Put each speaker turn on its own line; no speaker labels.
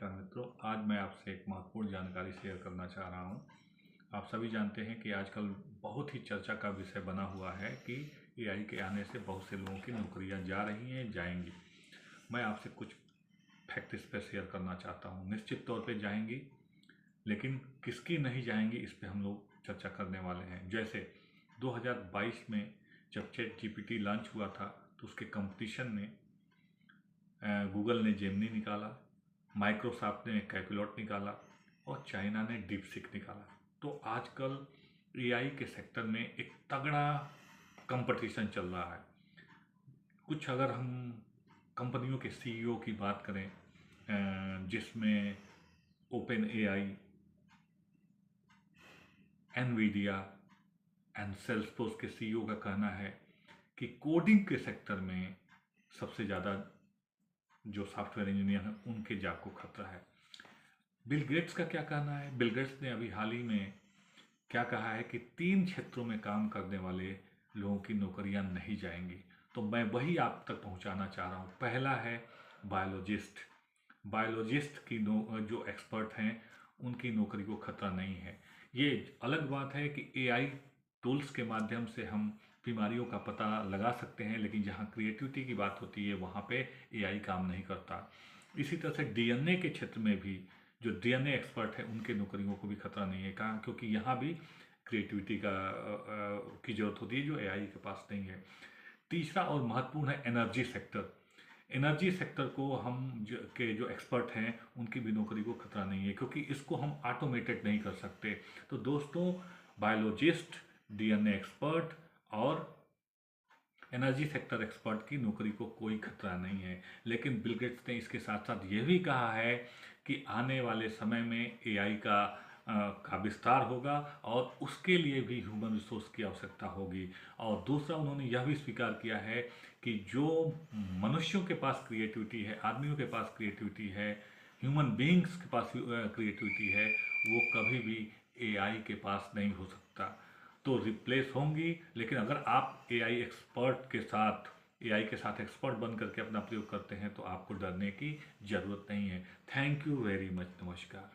नमस्कार मित्रों, आज मैं आपसे एक महत्वपूर्ण जानकारी शेयर करना चाह रहा हूं। आप सभी जानते हैं कि आजकल बहुत ही चर्चा का विषय बना हुआ है कि एआई के आने से बहुत से लोगों की नौकरियां जा रही हैं, जाएंगी। मैं आपसे कुछ फैक्ट इस पर शेयर करना चाहता हूं। निश्चित तौर पे जाएंगी, लेकिन किसकी नहीं जाएंगी इस पर हम लोग चर्चा करने वाले हैं। जैसे 2022 में जब चैट जीपीटी लॉन्च हुआ था तो उसके कंपटीशन में गूगल ने जेमिनी निकाला, माइक्रोसॉफ्ट ने कैपिलॉट निकाला और चाइना ने डीपसीक निकाला। तो आजकल एआई के सेक्टर में एक तगड़ा कंपटीशन चल रहा है। कुछ अगर हम कंपनियों के सीईओ की बात करें, जिसमें open AI, Nvidia and Salesforce के सीईओ का कहना है कि कोडिंग के सेक्टर में सबसे ज़्यादा जो सॉफ्टवेयर इंजीनियर हैं उनके जॉब को खतरा है। बिल गेट्स का क्या कहना है? बिल गेट्स ने अभी हाल ही में क्या कहा है कि 3 क्षेत्रों में काम करने वाले लोगों की नौकरियां नहीं जाएंगी। तो मैं वही आप तक पहुंचाना चाह रहा हूं। पहला है बायोलॉजिस्ट। बायोलॉजिस्ट की जो एक्सपर्ट हैं उनकी नौकरी को खतरा नहीं है। ये अलग बात है कि एआई टूल्स के माध्यम से हम बीमारियों का पता लगा सकते हैं, लेकिन जहाँ क्रिएटिविटी की बात होती है वहाँ पे एआई काम नहीं करता। इसी तरह से डीएनए के क्षेत्र में भी जो डीएनए एक्सपर्ट है उनके नौकरियों को भी खतरा नहीं है, कहाँ, क्योंकि यहाँ भी क्रिएटिविटी की जरूरत होती है जो एआई के पास नहीं है। तीसरा और महत्वपूर्ण है एनर्जी सेक्टर। एनर्जी सेक्टर को जो एक्सपर्ट हैं उनकी भी नौकरी को खतरा नहीं है, क्योंकि इसको हम ऑटोमेटेड नहीं कर सकते। तो दोस्तों, बायोलॉजिस्ट, डीएनए एक्सपर्ट और एनर्जी सेक्टर एक्सपर्ट की नौकरी को कोई खतरा नहीं है। लेकिन बिल गेट्स ने इसके साथ साथ ये भी कहा है कि आने वाले समय में एआई का विस्तार होगा और उसके लिए भी ह्यूमन रिसोर्स की आवश्यकता होगी। और दूसरा, उन्होंने यह भी स्वीकार किया है कि जो मनुष्यों के पास क्रिएटिविटी है, आदमियों के पास क्रिएटिविटी है, ह्यूमन बीइंग्स के पास क्रिएटिविटी है, वो कभी भी एआई के पास नहीं हो सकता। तो रिप्लेस होंगी, लेकिन अगर आप एआई के साथ एक्सपर्ट बन करके अपना प्रयोग करते हैं तो आपको डरने की ज़रूरत नहीं है। Thank you very much. नमस्कार।